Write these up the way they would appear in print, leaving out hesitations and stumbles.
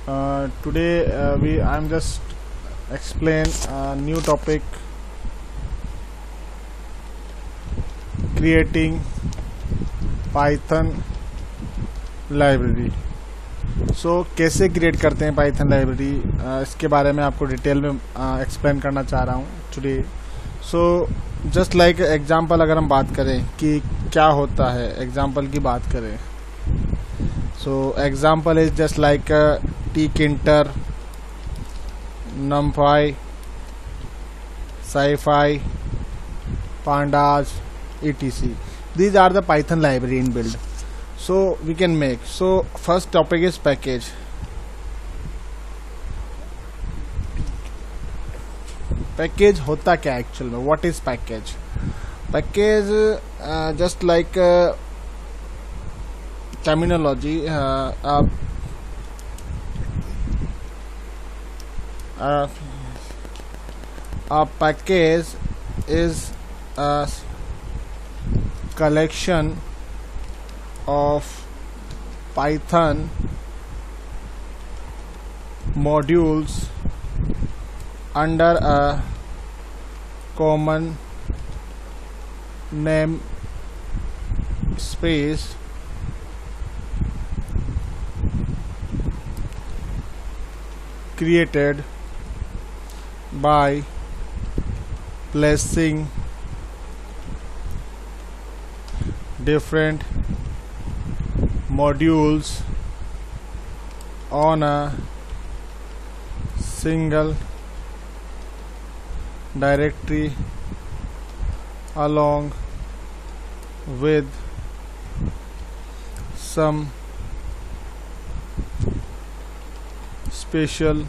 Today I'm just explain a new topic, creating Python library. कैसे create करते हैं Python library, इसके बारे में आपको डिटेल में एक्सप्लेन करना चाह रहा हूँ टुडे. जस्ट लाइक एग्जांपल अगर हम बात करें कि क्या होता है, एग्जांपल की बात करें. Example is just like tkinter, numpy, scipy, pandas, etc. These are the Python library inbuilt. We can make. First topic is package. Package होता क्या एक्चुअल में? What is package? Package just like terminology. A package is a collection of Python modules under a common name space created by placing different modules on a single directory along with some special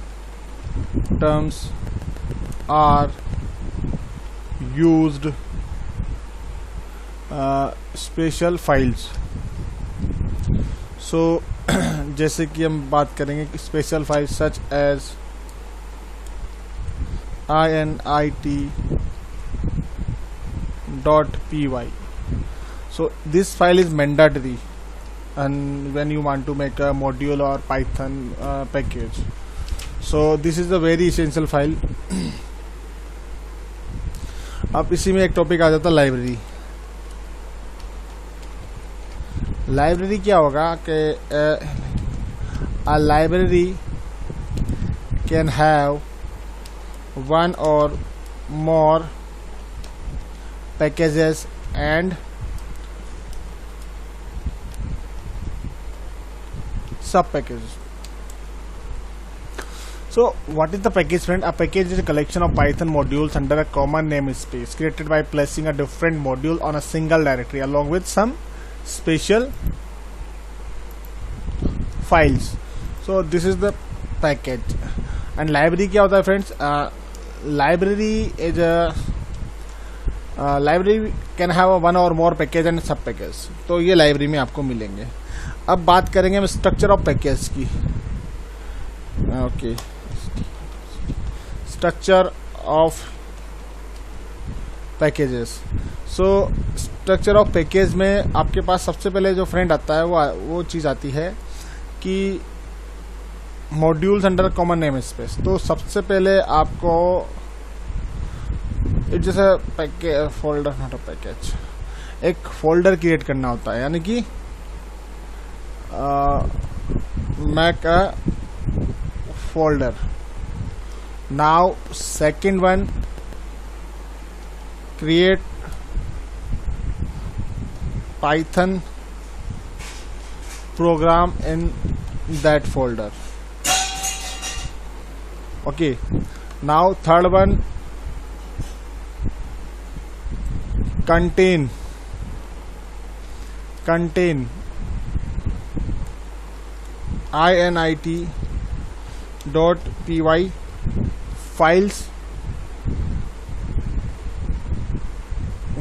terms are used. Special files. जैसे कि हम बात करेंगे कि special files such as init.py. This file is mandatory and when you want to make a module or Python package. This is a very essential file. अब इसी में एक टॉपिक आ जाता है लाइब्रेरी. लाइब्रेरी क्या होगा कि a library can have one or more packages and sub packages. What is the package, friend? A package is a collection of Python modules under a common namespace created by placing a different module on a single directory along with some special files. This is the package. And library क्या होता है friends? Library is a library can have one or more package and sub package. तो ये library में आपको मिलेंगे. अब बात करेंगे हम स्ट्रक्चर ऑफ पैकेज की. Okay, structure of packages. Structure of package में आपके पास सबसे पहले जो फ्रेंड आता है वो चीज़ आती है कि modules under common name space. तो सबसे पहले आपको इट जैसे package folder, not a package, एक फोल्डर क्रिएट करना होता है. यानी कि make a folder. Now second one, create Python program in that folder. Okay, now third one, contain init.py files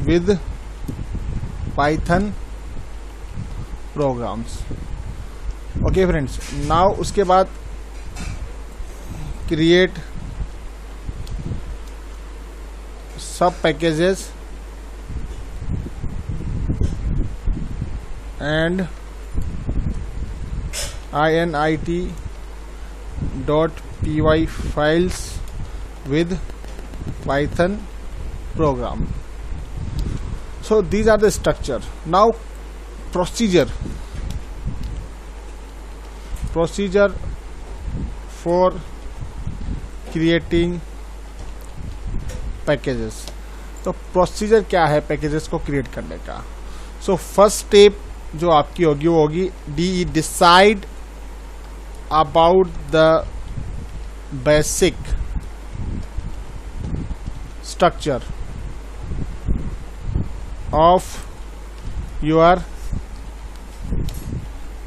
with Python programs. Okay friends, now उसके बाद create sub packages and .py files with Python program. So these are the structure. Now procedure for creating packages. तो procedure क्या है packages को create करने का? So first step जो आपकी होगी वो होगी decide about the basic structure of your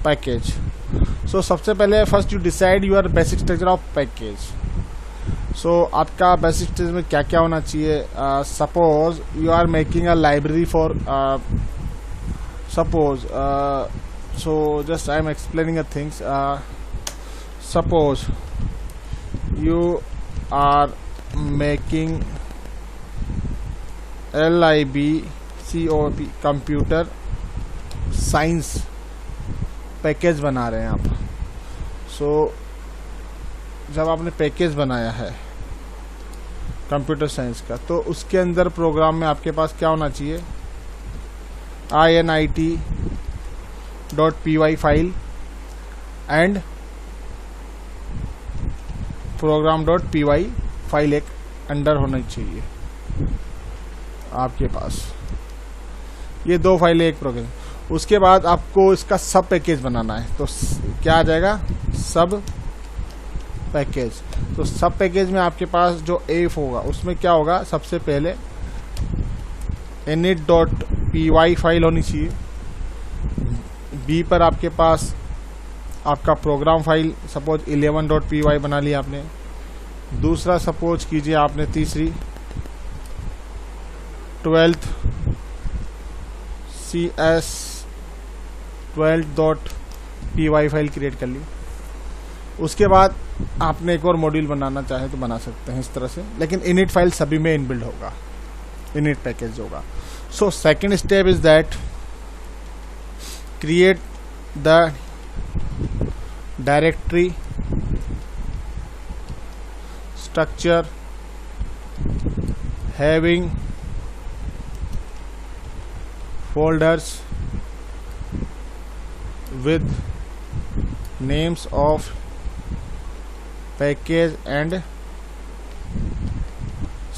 package. So सबसे पहले first you decide your basic structure of package. So आपका बेसिक स्ट्रक्चर में क्या क्या होना चाहिए? Suppose you are making a library for suppose so just I am explaining a things. Suppose you are making LIBCOP computer science package बना रहे हैं आप. सो जब आपने पैकेज बनाया है कंप्यूटर साइंस का, तो उसके अंदर प्रोग्राम में आपके पास क्या होना चाहिए? init.py file and program.py file एक अंडर होनी चाहिए आपके पास. ये दो फाइलें एक प्रोग्राम. उसके बाद आपको इसका सब पैकेज बनाना है. तो क्या आ जाएगा? सब पैकेज. तो सब पैकेज में आपके पास जो एफ होगा उसमें क्या होगा? सबसे पहले init.py फाइल होनी चाहिए. बी पर आपके पास आपका प्रोग्राम फाइल सपोज 11.py बना लिया आपने. दूसरा सपोज कीजिए आपने तीसरी 12th CS12.py फाइल क्रिएट कर ली. उसके बाद आपने एक और मॉड्यूल बनाना चाहे तो बना सकते हैं इस तरह से, लेकिन इनिट फाइल सभी में इनबिल्ड होगा, इनिट पैकेज होगा. So second step is that create the directory structure having folders with names of package and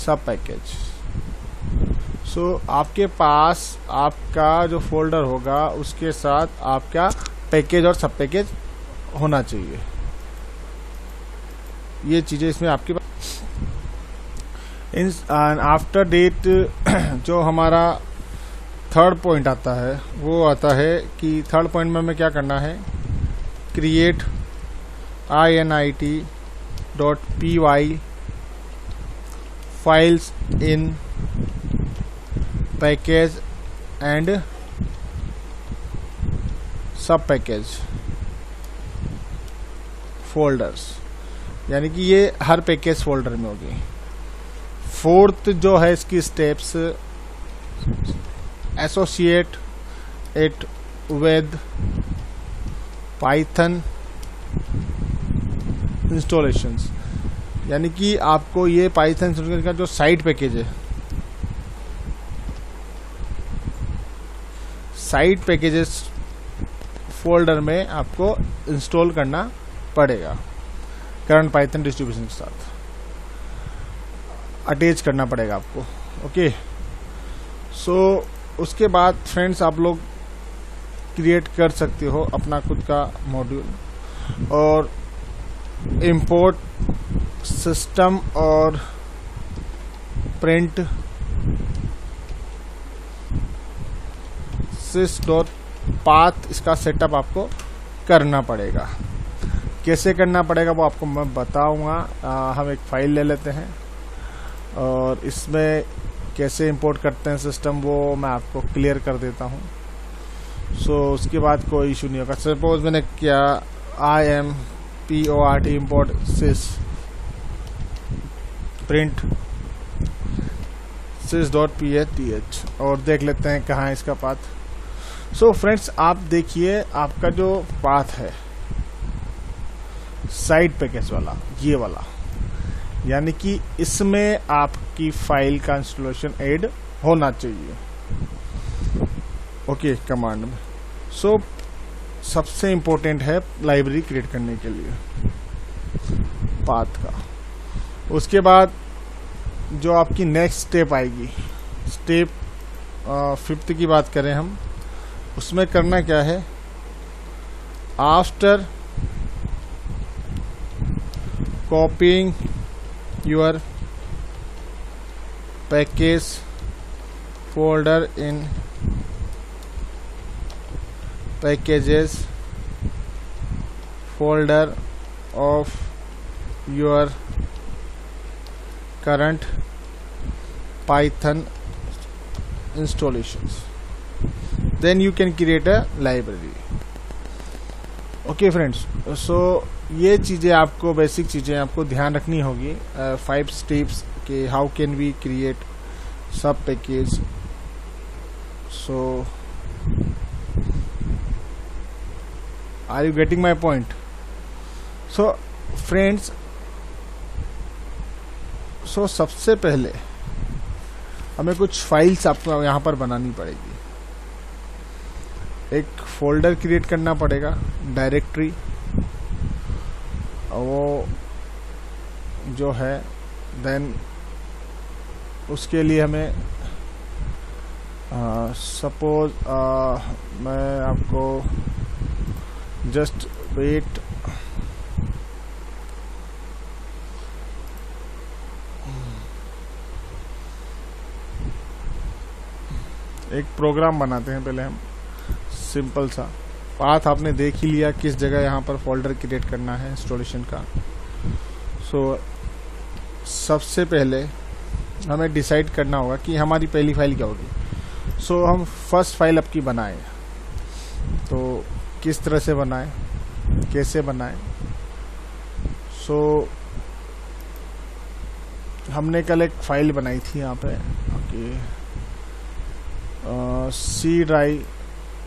sub package. So आपके पास आपका जो फोल्डर होगा उसके साथ आपका पैकेज और सब पैकेज होना चाहिए. ये चीजें इसमें आपके पास. आफ्टर डेट जो हमारा थर्ड पॉइंट आता है वो आता है कि थर्ड पॉइंट में हमें क्या करना है? Create init.py files in package and सब पैकेज फोल्डर्स. यानी कि ये हर पैकेज फोल्डर में होगी. फोर्थ जो है इसकी steps, associate it with Python installations. यानी कि आपको ये पाइथन इंस्टॉलेशन का जो साइड पैकेज है, साइड पैकेजेस फोल्डर में आपको इंस्टॉल करना पड़ेगा. करंट पाइथन डिस्ट्रीब्यूशन के साथ अटैच करना पड़ेगा आपको. ओके. सो उसके बाद फ्रेंड्स आप लोग क्रिएट कर सकते हो अपना खुद का मॉड्यूल और इंपोर्ट सिस्टम और प्रिंट sys.path इसका सेटअप आपको करना पड़ेगा. कैसे करना पड़ेगा वो आपको मैं बताऊंगा. हम एक फाइल ले लेते हैं और इसमें कैसे इंपोर्ट करते हैं सिस्टम वो मैं आपको क्लियर कर देता हूं. सो उसके बाद कोई इशू नहीं होगा. सपोज मैंने क्या import import sys print sys.pth और देख लेते हैं कहाँ है इसका पाथ. सो फ्रेंड्स आप देखिए आपका जो पाथ है साइड पैकेज वाला, ये वाला, यानी कि इसमें आपकी फाइल का इंस्टॉलेशन ऐड होना चाहिए। ओके, कमांड में। सो सबसे इम्पोर्टेंट है लाइब्रेरी क्रिएट करने के लिए पाथ का। उसके बाद जो आपकी नेक्स्ट स्टेप आएगी, स्टेप 5 की बात करें हम, उसमें करना क्या है, after कॉपिंग your package folder in packages folder of your current Python installations, then you can create a library. Okay friends, so ये चीज़ें आपको, बेसिक चीज़ें आपको ध्यान रखनी होगी। 5 स्टेप्स के how can we create sub package. So are you getting my point? So friends, so सबसे पहले हमें कुछ फाइल्स आपको यहाँ पर बनानी पड़ेगी। एक फोल्डर क्रिएट करना पड़ेगा, डायरेक्टरी, वो जो है, देन उसके लिए हमें सपोज मैं आपको जस्ट वेट, एक प्रोग्राम बनाते हैं पहले हम, सिंपल सा। पाथ आपने देख ही लिया किस जगह यहाँ पर फोल्डर क्रिएट करना है इंस्टॉलेशन का। सो सबसे पहले हमें डिसाइड करना होगा कि हमारी पहली फाइल क्या होगी। सो हम फर्स्ट फाइल आपकी बनाएं, तो किस तरह से बनाएं, कैसे बनाएं। सो हमने कल एक फाइल बनाई थी यहाँ पे, C drive,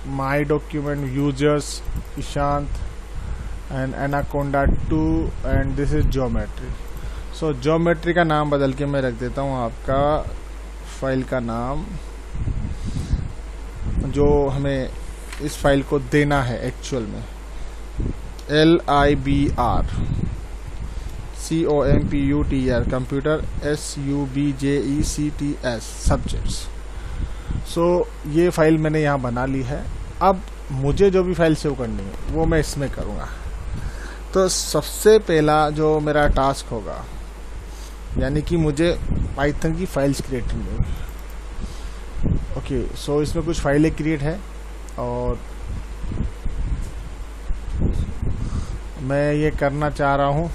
my document, users Ishant and Anaconda 2 and this is geometry. So geometry का नाम बदल के मैं रख देता हूँ आपका फाइल का नाम, जो हमें इस फाइल को देना है एक्चुअल में, LIBR COMPUTER computer SUBJECTS subjects. So ये फाइल मैंने यहाँ बना ली है। अब मुझे जो भी फाइल सेव करनी है वो मैं इसमें करूँगा। तो सबसे पहला जो मेरा टास्क होगा, यानी कि मुझे पाइथन की फाइल्स क्रिएट करनी होगी। ओके, सो इसमें कुछ फाइलें क्रिएट है और मैं ये करना चाह रहा हूँ